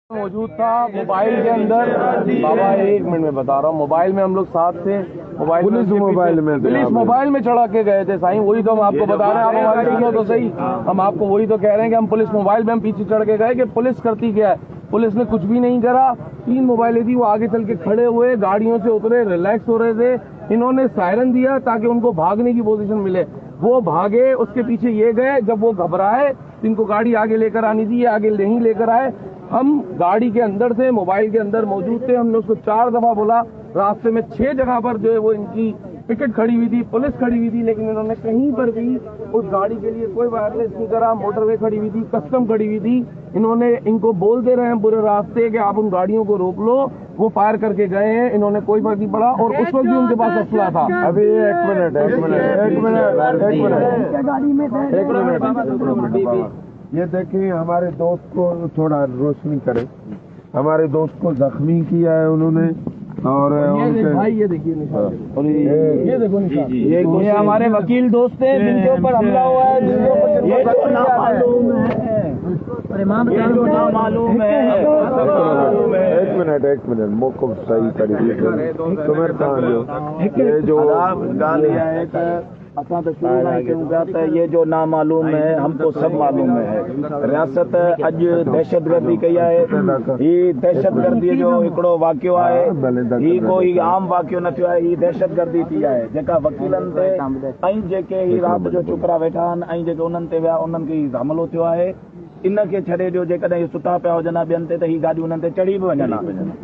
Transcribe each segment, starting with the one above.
मौजूद था मोबाइल के अंदर। बाबा एक मिनट में बता रहा हूँ, मोबाइल में हम लोग साथ थे। पुलिस मोबाइल में चढ़ा के गए थे साईं, वही तो हम आपको बता रहे हैं। आप हमारे सुनो तो सही, हम आपको वही तो कह रहे हैं कि हम पुलिस मोबाइल में हम पीछे चढ़ के गए कि पुलिस करती क्या है। पुलिस ने कुछ भी नहीं करा। 3 मोबाइलें थी, वो आगे चल के खड़े हुए, गाड़ियों से उतरे, रिलैक्स हो रहे थे। इन्होंने सायरन दिया ताकि उनको भागने की पोजीशन मिले, वो भागे, उसके पीछे ये गए। जब वो घबराए, इनको गाड़ी आगे लेकर आनी थी, ये आगे नहीं लेकर आए। हम गाड़ी के अंदर थे, मोबाइल के अंदर मौजूद थे। हमने उसको 4 दफा बोला। रास्ते में 6 जगह पर जो है वो इनकी पिकेट खड़ी हुई थी, पुलिस खड़ी हुई थी, लेकिन इन्होंने कहीं पर भी उस गाड़ी के लिए कोई वायरलेस नहीं करा। मोटरवे खड़ी हुई थी, कस्टम खड़ी हुई थी। इन्होंने इनको बोलते रहे हैं बुरे रास्ते कि आप उन गाड़ियों को रोक लो। वो फायर करके गए हैं, इन्होंने कोई फर्क नहीं पड़ा। और उस वक्त भी उनके पास असला था। अभी एक मिनट ये देखिए, हमारे दोस्त को थोड़ा रोशनी करें। हमारे दोस्त को जख्मी किया है उन्होंने, और भाई ये देखिए निशान, ये देखो निशान, ये हमारे वकील दोस्त थे जिनके ऊपर हमला हुआ है, जिनके ऊपर ये जो नामालूम है। एक मिनट मौको सही तरीके से ये जो गालियाँ है असां तो शुरू में कहूँगा त ये जो नामालूम है हमको सब मालूम है। रियासत अॼु दहशतगर्दी कई आहे। ही दहशतगर्दी जो हिकिड़ो वाक़ियो आहे, ही कोई आम वाक़ियो न थियो आहे, ही दहशतगर्दी थी आहे जेका वकीलनि ते ऐं जेके ही राति जो छोकिरा वेठा आहिनि ऐं जेके उन्हनि ते विया उन्हनि खे ही हमलो थियो आहे। इनखे छॾे ॾियो, जेकॾहिं ही सुता पिया हुजनि ॿियनि ते त ही गाॾियूं उन्हनि ते चढ़ी बि वञनि।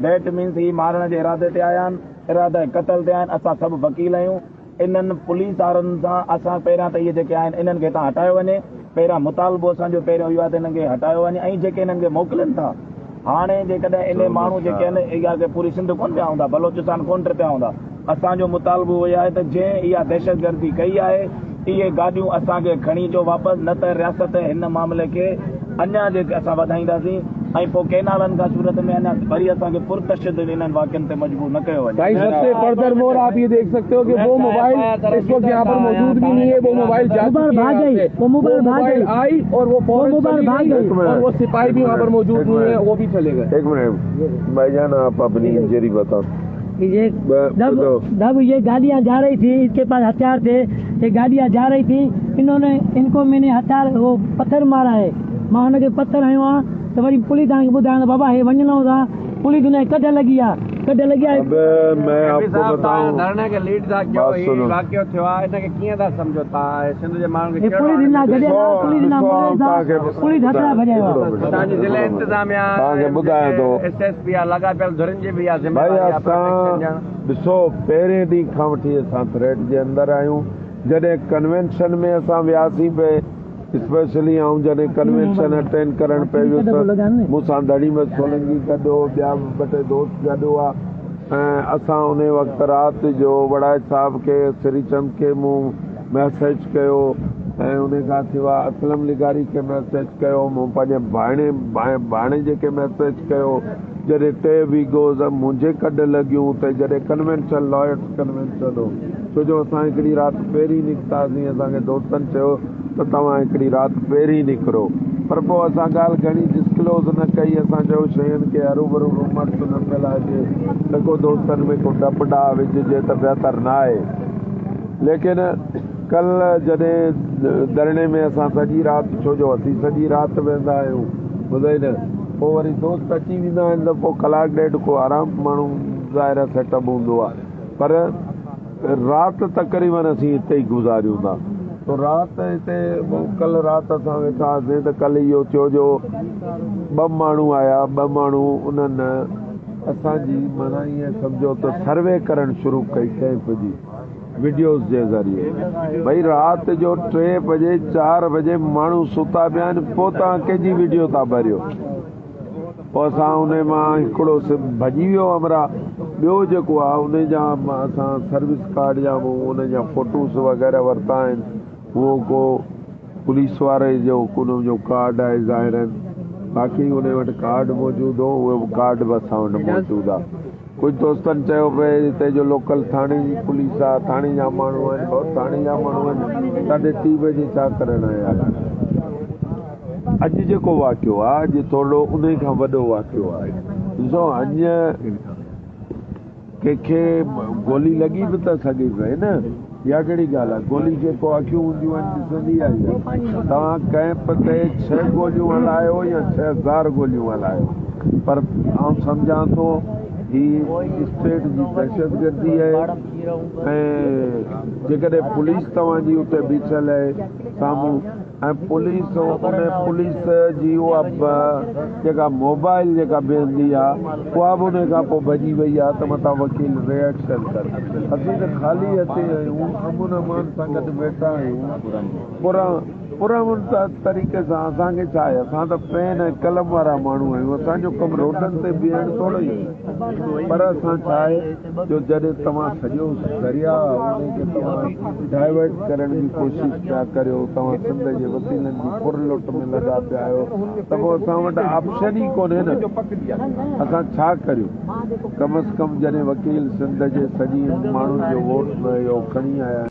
डेट मीन्स ही मारण जे इरादे ते आया आहिनि, इरादा क़तल ते आहिनि। असां सभु वकील आहियूं। इन्हनि पुलिस वारनि सां असां पहिरियां त इहे जेके आहिनि इन्हनि खे हितां हटायो वञे। पहिरियां मुतालबो असांजो पहिरियों इहो आहे त इन्हनि खे हटायो वञे। ऐं जेके इन्हनि खे मोकिलनि था, हाणे जेकॾहिं इन माण्हू जेके आहिनि इहा के पूरी सिंध कोन पिया हूंदा, बलोचिस्तान कोन पिया हूंदा। असांजो मुतालबो इहो आहे त जंहिं इहा दहशतगर्दी कई आहे, इहे गाॾियूं असांखे खणी अचो वापसि, न त रियासत हिन मामले खे अञा जेके असां वधाईंदासीं ऐं पोइ केनालनि खां सूरत में अञा वरी असांखे पुरतशद्दुद इन्हनि वाक़ियनि ते मजबूर न कयो वञे। भाई सबसे फर्दर मोर आप ये देख सकते हो कि वो मोबाइल इस वक्त यहाँ पर मौजूद भी नहीं है। वो मोबाइल भाग गई, वो मोबाइल आई और वो फौरन भाग गई, और वो सिपाही भी वहाँ पर मौजूद नहीं है, वो भी चले गए। एक मिनट भाईजान, आप अपनी इंजरी बताओ। जब ये गाड़ियाँ जा रही थी, इसके पास हथियार थे, ये गाड़ियाँ जा रही थी, इनको मैंने हथियार वो पत्थर मारा है। मां हुनखे पत्थर हयो आहे त वरी पुलिस तव्हांखे ॿुधाइण बाबा हे वञिणो था, पुलिस हुनखे कढ लगी आहे। मैं आपको बताऊं, धरने के लीड था क्यों ही वाक़ियो थियो आहे, इनखे कीअं था सम्झो तव्हां? सिंध जे माण्हुनि खे पुलिस हिन गॾियल पुलिस हथियार भॼायो आहे। तव्हांजी ज़िले इंतिज़ामिया तव्हांखे ॿुधायां थो, SSP आहे, लॻापियल धुरिन जी बि आहे भाई ज़िम्मेदारी। असां ॾिसो, पहिरें ॾींहं खां वठी असां थ्रेट जे अंदरि आहियूं। जॾहिं कन्वेंशन में असां वियासीं पे स्पेशली ऐं जॾहिं कन्वेंशन अटेंड करणु पियो, मूंसां दड़ीमत सोलंकी गॾु, ॿिया 2 टे दोस्त गॾु हुआ। ऐं असां उन वक़्तु राति जो वड़ाए साहब खे, श्रीचंद खे मूं मैसेज कयो, ऐं उन खां सवाइ असलम लिगारी खे मैसेज कयो, मूं पंहिंजे भाणे जेके मैसेज कयो। जॾहिं 2 वीगोज़ मुंहिंजे कॾ लॻियूं त जॾहिं कन्वेंशन लॉयर्स कन्वेंशन हो, छो जो असां हिकिड़ी राति पहिरीं निकितासीं। असांखे दोस्तनि चयो त तव्हां हिकिड़ी राति पहिरीं निकिरो, पर पोइ असां ॻाल्हि घणी डिस्क्लोज़ न कई। असां चयो शयुनि खे हरू भरू रूमर्स न फैलाइजे, त को दोस्तनि में को डप ॾा विझिजे त बहितर न आहे। लेकिन कल्ह जॾहिं धरणे में असां सॼी राति, छो जो असीं सॼी राति वेंदा आहियूं, ॿुधई न, पोइ वरी दोस्त अची वेंदा आहिनि त पोइ 1 ॾेढ कलाक को आराम माण्हू ज़ाहिर सेटअप हूंदो आहे। पर राति तक़रीबन असीं हिते ई गुज़ारियूं था। तो राति हिते कल्ह राति असां वेठा हुआसीं त कल्ह इहो थियो जो 2 माण्हू आया। 2 माण्हू उन्हनि असांजी माना ईअं सम्झो त सर्वे करणु शुरू कई कैंप जी वीडियोज़ जे ज़रिए। भई राति जो 3 बजे 4 बजे माण्हू सुता पिया आहिनि, पोइ तव्हां कंहिंजी वीडियो था भरियो। पोइ असां उन मां हिकिड़ो भॼी वियो हमरा। ॿियो जेको आहे उन जा असां सर्विस कार्ड जा उन जा फ़ोटोज़ वग़ैरह वरिता आहिनि। उहो को पुलिस वारे जो उन जो कार्ड आहे ज़ाहिरनि, बाक़ी उन वटि कार्ड मौजूदु हो, उहो कार्ड बि असां वटि मौजूदु आहे। कुझु दोस्तनि चयो पिए हिते जो लोकल थाणे जी पुलिस आहे, थाणे जा माण्हू आहिनि, बहुत थाणे जा माण्हू आहिनि, 3:30 बजे छा करणु आया? अॼु जेको वाक़ियो आहे अॼु थोरो उन खां वॾो वाक़ियो आहे। ॾिसो अञा कंहिंखे गोली लॻी बि त सघे पई न, इहा कहिड़ी ॻाल्हि आहे। गोली जेको अखियूं हूंदियूं आहिनि ॾिसंदी आहे। तव्हां कैंप ते 6 गोलियूं हलायो या 6000 गोलियूं हलायो, पर आउं सम्झां थो ही स्टेट जी दहशतगर्दी आहे। ऐं जेकॾहिं पुलिस तव्हांजी उते बीठल आहे साम्हूं, ऐं पुलिस उन पुलिस जी उहा जेका मोबाइल जेका बीहंदी आहे उहा बि उन खां पोइ भॼी वई आहे, त मथां वकील रिएक्शन कर। असीं त ख़ाली अचे आहियूं, अमुन अमान सां गॾु वेठा आहियूं पुरअमन तरीक़े सां। असांखे छा आहे, असां त पेन ऐं कलम वारा माण्हू आहियूं, असांजो कमु रोडनि ते बीहण थोरो ई आहे। पर असां छा आहे जो जॾहिं तव्हां सॼो दरिया उनखे तव्हां डाइवर्ट करण जी कोशिशि पिया करियो, तव्हां सिंध जे वकीलनि जी फुर लुट में लॻा पिया आहियो, त पोइ असां वटि ऑप्शन ई कोन्हे न। असां छा करियूं? कम अज़ कम जॾहिं वकील सिंध जे सॼी माण्हुनि जो वोट इहो खणी आया